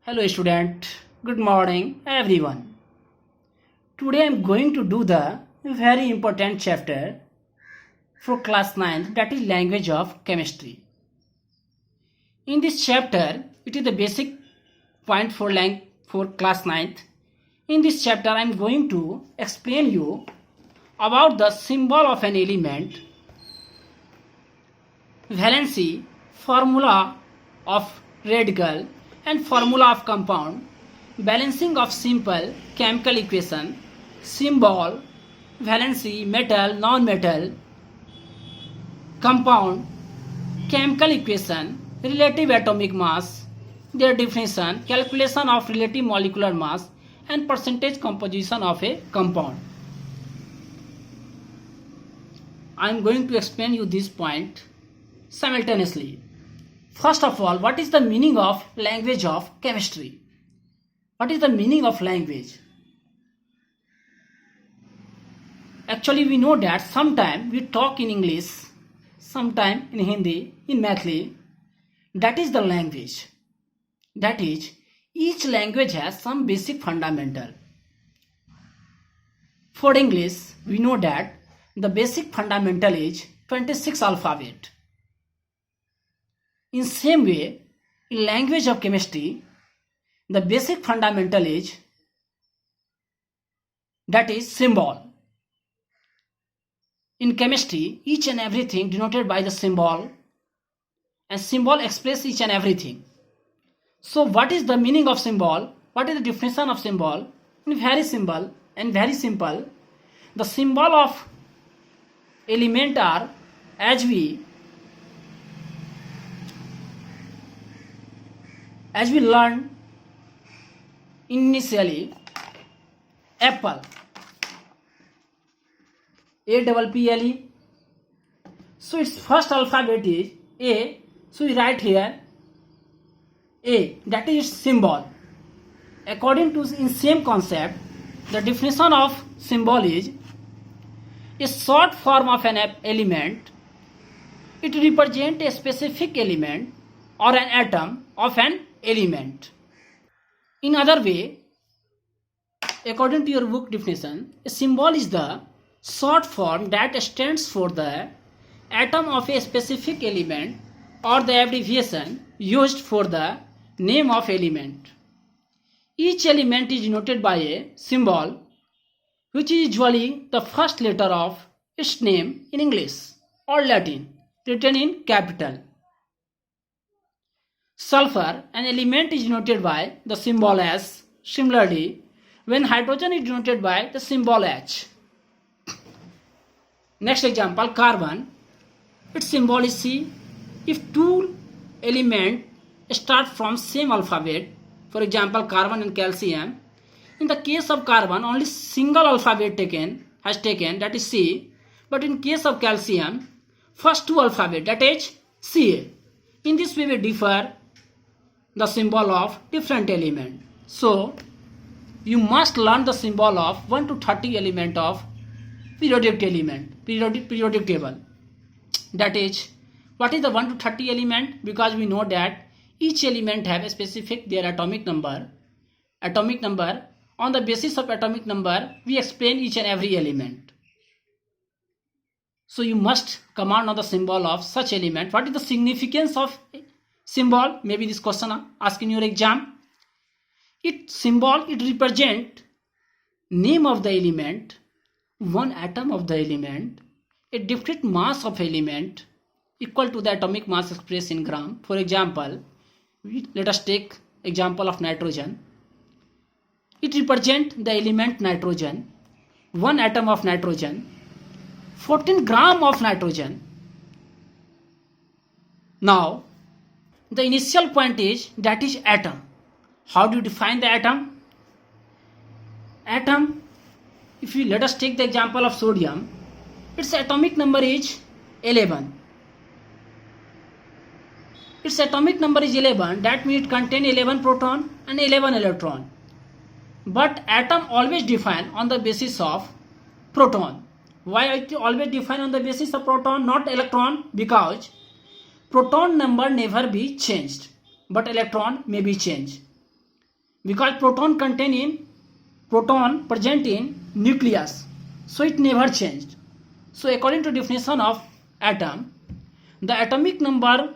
Hello student, good morning everyone. Today I am going to do the very important chapter for class 9, that is language of chemistry. In this chapter, it is the basic point for class 9th. In this chapter I am going to explain you about the symbol of an element, valency, formula of radical and formula of compound, balancing of simple chemical equation, symbol, valency, metal, non-metal, compound, chemical equation, relative atomic mass, their definition, calculation of relative molecular mass, and percentage composition of a compound. I am going to explain you this point simultaneously. First of all, what is the meaning of language of chemistry? What is the meaning of language? Actually, we know that sometime we talk in English, sometime in Hindi, in Mathli. That is the language. That is, each language has some basic fundamental. For English, we know that the basic fundamental is 26 alphabet. In same way, in language of chemistry, the basic fundamental is, that is symbol. In chemistry, each and everything denoted by the symbol, and symbol express each and everything. So what is the meaning of symbol? What is the definition of symbol? In very simple, the symbol of element are, as we learned initially, apple, APPLE. So its first alphabet is A. So we write here A. That is symbol. According to in same concept, the definition of symbol is a short form of an element. It represents a specific element or an atom of an element. In other way, according to your book definition, a symbol is the short form that stands for the atom of a specific element or the abbreviation used for the name of element. Each element is denoted by a symbol which is usually the first letter of its name in English or Latin, written in capital. Sulfur, an element, is denoted by the symbol S. Similarly, when hydrogen is denoted by the symbol H. Next example, carbon. Its symbol is C. If two elements start from same alphabet, for example carbon and calcium, in the case of carbon only single alphabet has taken, that is C. But in case of calcium, first two alphabet, that is Ca. In this way we differ the symbol of different element. So you must learn the symbol of 1 to 30 element of periodic table. That is, what is the 1 to 30 element? Because we know that each element have a specific their atomic number. On the basis of atomic number, we explain each and every element. So you must command on the symbol of such element. What is the significance of symbol? Maybe this question asked in your exam. It represent name of the element, one atom of the element, a different mass of element equal to the atomic mass expressed in gram. For example, let us take example of nitrogen. It represents the element nitrogen, one atom of nitrogen, 14 gram of nitrogen. Now, the initial point is, that is atom. How do you define the atom? Atom, if you let us take the example of sodium, its atomic number is 11. Its atomic number is 11, that means it contains 11 proton and 11 electron. But atom always define on the basis of proton. Why it always define on the basis of proton, not electron? Because proton number never be changed, but electron may be changed. because proton present in nucleus, so it never changed. So according to definition of atom, the atomic number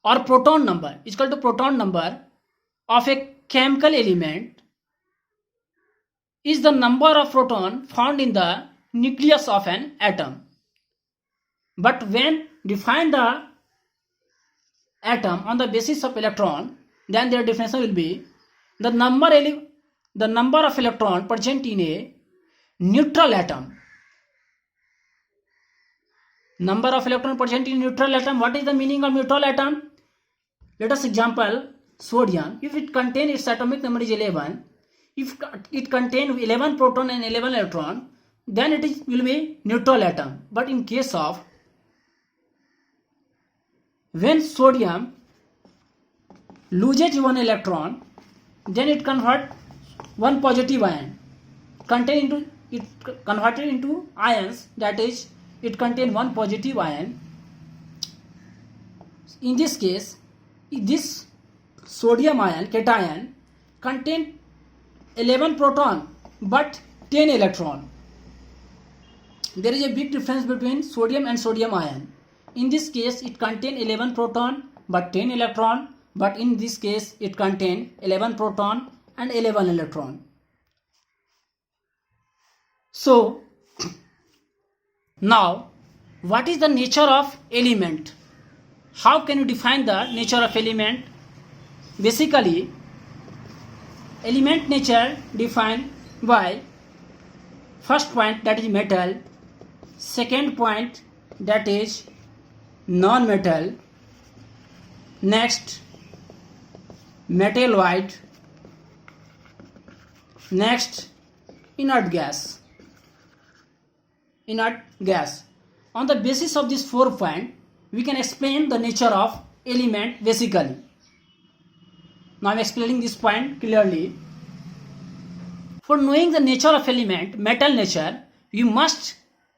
or proton number is equal to proton number of a chemical element is the number of proton found in the nucleus of an atom. But when define the atom on the basis of electron, then their definition will be the number of electron present in a neutral atom. Number of electron present in neutral atom. What is the meaning of neutral atom? Let us example sodium. If it contain its atomic number is 11, if it contain 11 proton and 11 electron, then it will be neutral atom. But in case of when sodium loses one electron, then it convert one positive ion converted into ions, that is it contain one positive ion. In this case, this sodium ion cation contain 11 proton but 10 electron. There is a big difference between sodium and sodium ion. In this case it contain 11 proton but 10 electron, but in this case it contain 11 proton and 11 electron. So now what is the nature of element? How can you define the nature of element? Basically, element nature defined by first point, that is metal, second point, that is non-metal, next metalloid, next inert gas. On the basis of this 4 points, we can explain the nature of element basically. Now I am explaining this point clearly. For knowing the nature of element, metal nature, you must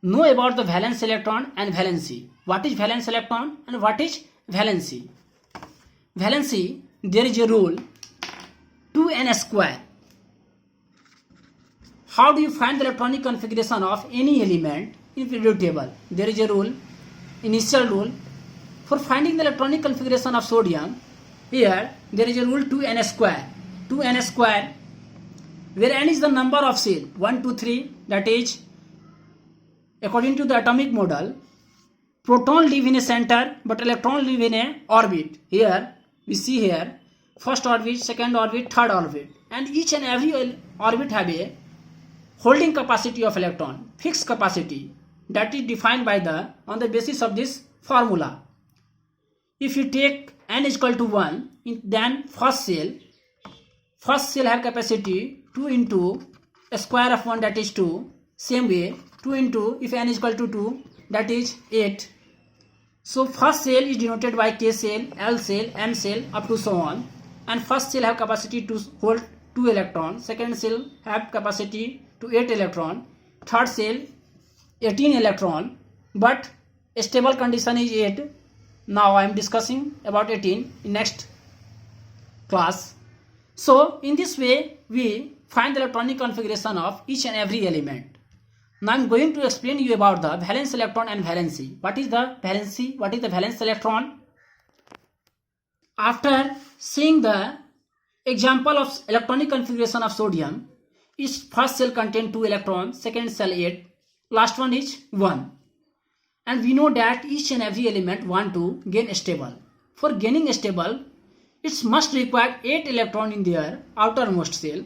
know about the valence electron and valency. What is valence electron and what is valency? Valency, there is a rule 2n square. How do you find the electronic configuration of any element in periodic table? There is a rule, initial rule. For finding the electronic configuration of sodium, here there is a rule 2n square. 2n square, where n is the number of cell, 1, 2, 3, that is according to the atomic model, proton live in a center but electron live in a orbit. Here we see here first orbit, second orbit, third orbit, and each and every orbit have a holding capacity of electron, fixed capacity, that is defined by on the basis of this formula. If you take n is equal to 1, then first cell have capacity 2 into a square of 1, that is 2. Same way 2 into, if n is equal to 2, that is 8. So first cell is denoted by K cell, L cell, M cell, up to so on. And first cell have capacity to hold 2 electrons, second cell have capacity to 8 electron, third cell 18 electron, but stable condition is 8. Now I am discussing about 18 in next class. So in this way we find the electronic configuration of each and every element. Now I am going to explain you about the valence electron and valency. What is the valency? What is the valence electron? After seeing the example of electronic configuration of sodium, each first cell contain 2 electrons, second cell 8, last one is 1. And we know that each and every element want to gain stable. For gaining stable, it must require 8 electron in their outermost cell,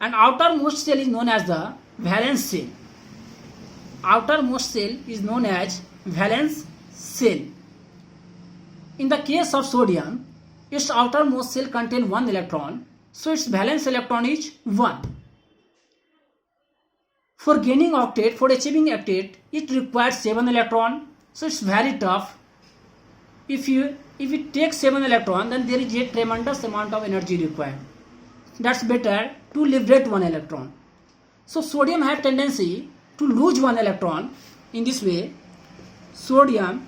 and outermost cell is known as the valence cell. Outermost cell is known as valence cell. In the case of sodium, its outermost cell contain 1 electron, so its valence electron is 1. For gaining octet, for achieving octet, it requires 7 electron, so it's very tough. If it takes 7 electron, then there is a tremendous amount of energy required. That's better to liberate 1 electron. So sodium have tendency to lose 1 electron. In this way, sodium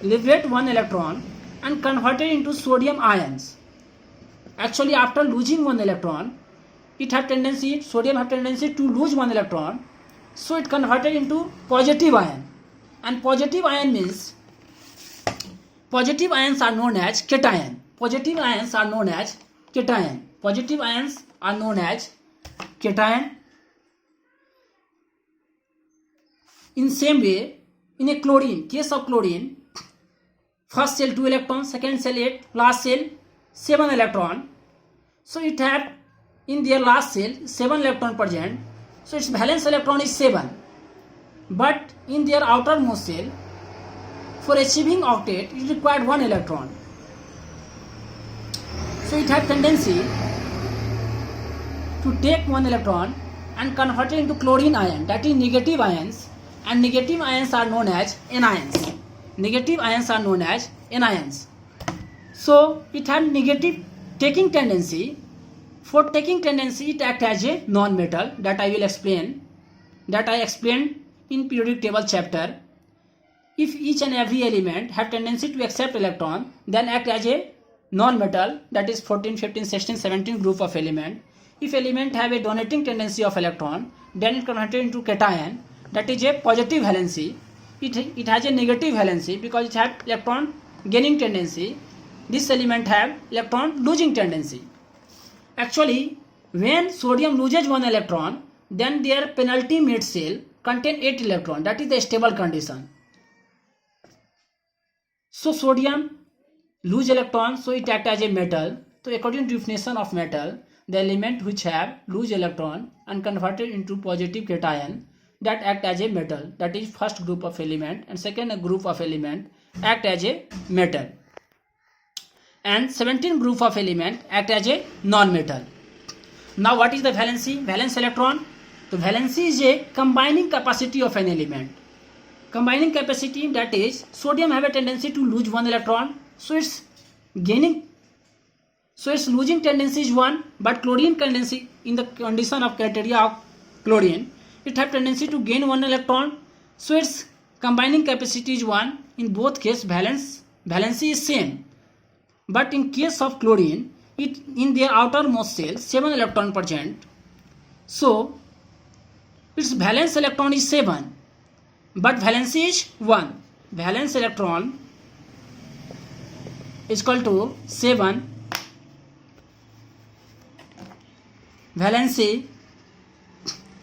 liberate 1 electron and convert it into sodium ions. Actually, after losing one electron, sodium have tendency to lose one electron, so it converted into positive ion. And positive ion means positive ions are known as cation. Positive ions are known as cation. Positive ions are known as cation. In same way, in a chlorine, case of chlorine, first cell 2 electrons, second cell 8, last cell 7 electron. So it had in their last cell 7 electron present. So its valence electron is 7. But in their outermost cell, for achieving octet, it required 1 electron. So it had tendency to take 1 electron and convert it into chlorine ion, that is negative ions, and negative ions are known as anions. Negative ions are known as anions. So it had negative taking tendency. For taking tendency, it acts as a non-metal, that I will explain, that I explained in periodic table chapter. If each and every element have tendency to accept electron, then act as a non-metal, that is 14, 15, 16, 17 group of element. If element have a donating tendency of electron, then it converted into cation, that is a positive valency. It has a negative valency because it has electron gaining tendency. This element have electron losing tendency. Actually, when sodium loses 1 electron, then their penultimate cell contain 8 electron, that is the stable condition. So sodium lose electron, so it acts as a metal. So according to definition of metal, the element which have lose electron and converted into positive cation, that act as a metal, that is first group of element, and second group of element act as a metal, and 17 group of element act as a non-metal. Now what is the valency? Valence electron. The valency is a combining capacity of an element. Combining capacity, that is sodium have a tendency to lose 1 electron, so its losing tendency is 1, but chlorine tendency, in the condition of criteria of chlorine, it have tendency to gain 1 electron, so its combining capacity is 1. In both cases, valency is same. But in case of chlorine, it in their outermost cell 7 electron present, so its valence electron is 7, but valency is 1. Valence electron is equal to 7, valency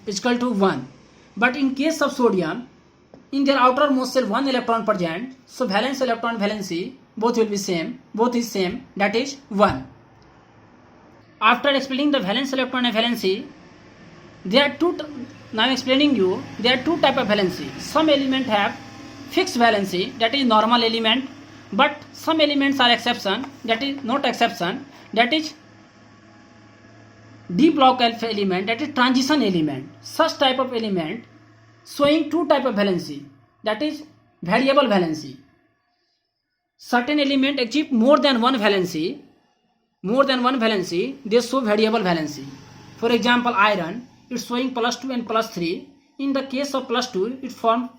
is equal to 1. But in case of sodium, in their outermost cell 1 electron present, so valence electron valency both will be same, both is same, that is 1. After explaining the valence electron and valency, there are two. Now I am explaining you, there are two type of valency. Some element have fixed valency, that is normal element, but some elements are exception, that is not exception, that is d block of element, that is transition element. Such type of element showing two type of valency, that is variable valency. Certain element achieve more than one valency, they show variable valency. For example, iron, it's showing +2 and +3. In the case of +2, it forms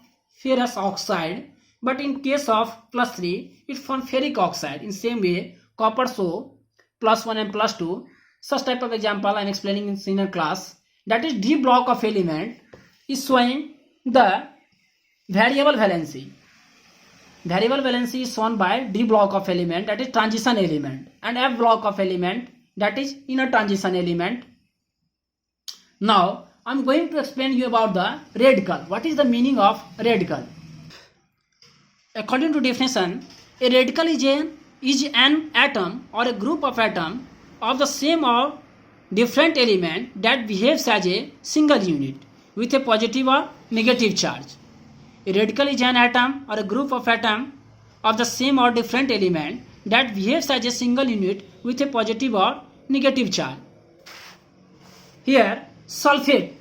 ferrous oxide, but in case of +3, it forms ferric oxide. In same way, copper show +1 and +2. Such type of example I am explaining in senior class. That is d block of element is showing the variable valency. Variable valency is shown by d block of element, that is transition element, and f block of element, that is inner transition element. Now I am going to explain you about the radical. What is the meaning of radical? According to definition, a radical is an atom or a group of atoms of the same or different element that behaves as a single unit with a positive or negative charge. A radical is an atom or a group of atoms of the same or different element that behaves as a single unit with a positive or negative charge. Here, sulfate,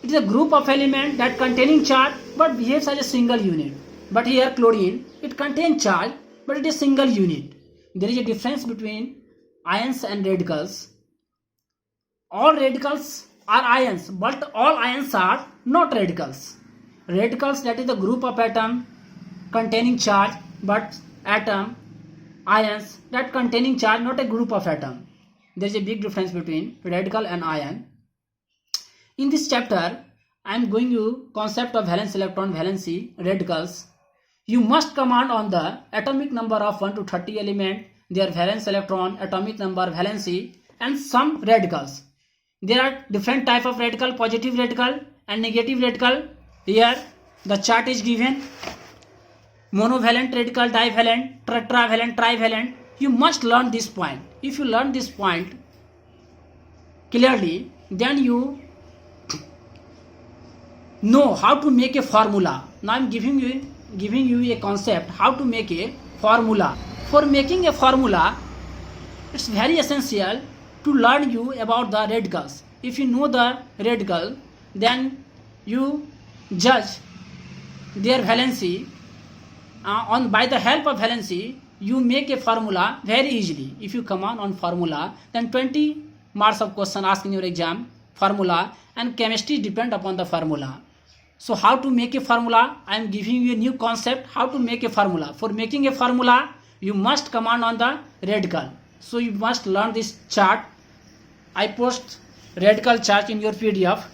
it is a group of element that containing charge but behaves as a single unit. But here chlorine, it contains charge but it is single unit. There is a difference between ions and radicals. All radicals are ions, but all ions are not radicals. Radicals, that is the group of atom containing charge, but atom, ions, that containing charge, not a group of atom. there is a big difference between radical and ion. In this chapter, I am going to concept of valence electron, valency, radicals. You must command on the atomic number of 1 to 30 element, their valence electron, atomic number, valency, and some radicals. There are different type of radical, positive radical and negative radical. Here the chart is given. Monovalent radical, divalent, tetravalent, trivalent. You must learn this point. If you learn this point clearly, then you know how to make a formula. Now I am giving you a concept how to make a formula. For making a formula, it's very essential to learn you about the radicals. If you know the radical, then you judge their valency. By the help of valency, you make a formula very easily. If you command on formula, then 20 marks of question asked in your exam, formula, and chemistry depend upon the formula. So how to make a formula? I am giving you a new concept how to make a formula. For making a formula, you must command on the radical. So you must learn this chart. I post radical chart in your PDF.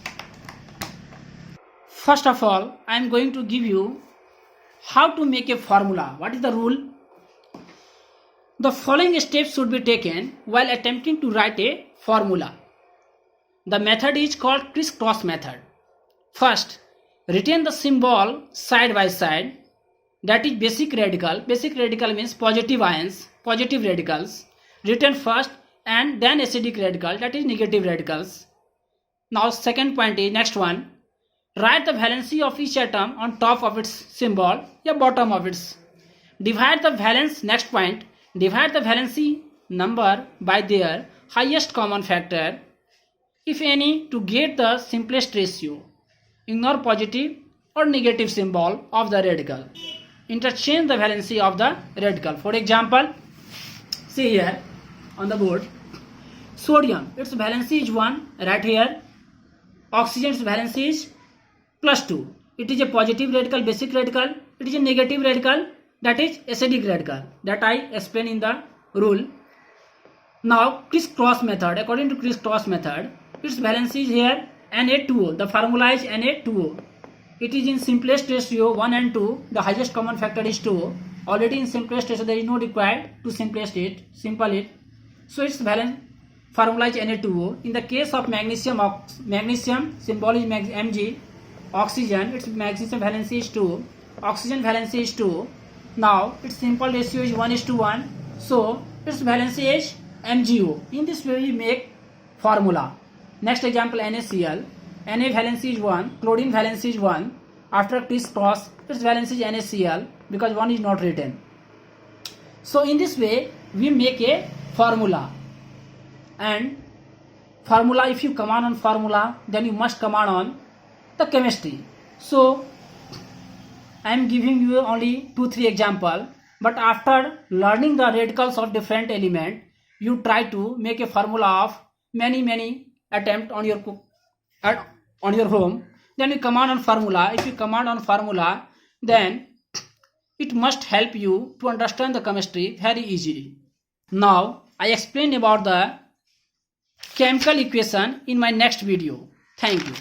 First of all, I am going to give you how to make a formula. What is the rule? The following steps should be taken while attempting to write a formula. The method is called crisscross method. First, retain the symbol side by side, that is basic radical. Basic radical means positive ions, positive radicals. Retain first and then acidic radical, that is negative radicals. Now second point is next one. Write the valency of each atom on top of its symbol or bottom of its. Divide the valence, next point, divide the valency number by their highest common factor, if any, to get the simplest ratio. Ignore positive or negative symbol of the radical. Interchange the valency of the radical. For example, see here on the board, sodium, its valency is 1, right here. Oxygen's valency is +2. It is a positive radical, basic radical. It is a negative radical, that is acidic radical, that I explain in the rule. Now crisscross method. According to crisscross method, its valency is here Na2O. The formula is Na2O. It is in simplest ratio 1 and 2. The highest common factor is 2. Already in simplest ratio, there is no required to simplest it, simple it. So its valence formula is Na2O. In the case of magnesium symbol is Mg. Oxygen, its magnesium valency is 2. Oxygen valency is 2. Now its simple ratio is 1:1. So its valency is MgO. In this way we make formula. Next example, NaCl. Na valency is 1. Chlorine valency is 1. After crisscross, its valency is NaCl because 1 is not written. So in this way we make a formula. And formula, if you command on formula, then you must command on the chemistry. So I am giving you only 2-3 example, but after learning the radicals of different element, you try to make a formula of many attempt on your home. Then you command on formula. If you command on formula, then it must help you to understand the chemistry very easily. Now I explain about the chemical equation in my next video. Thank you.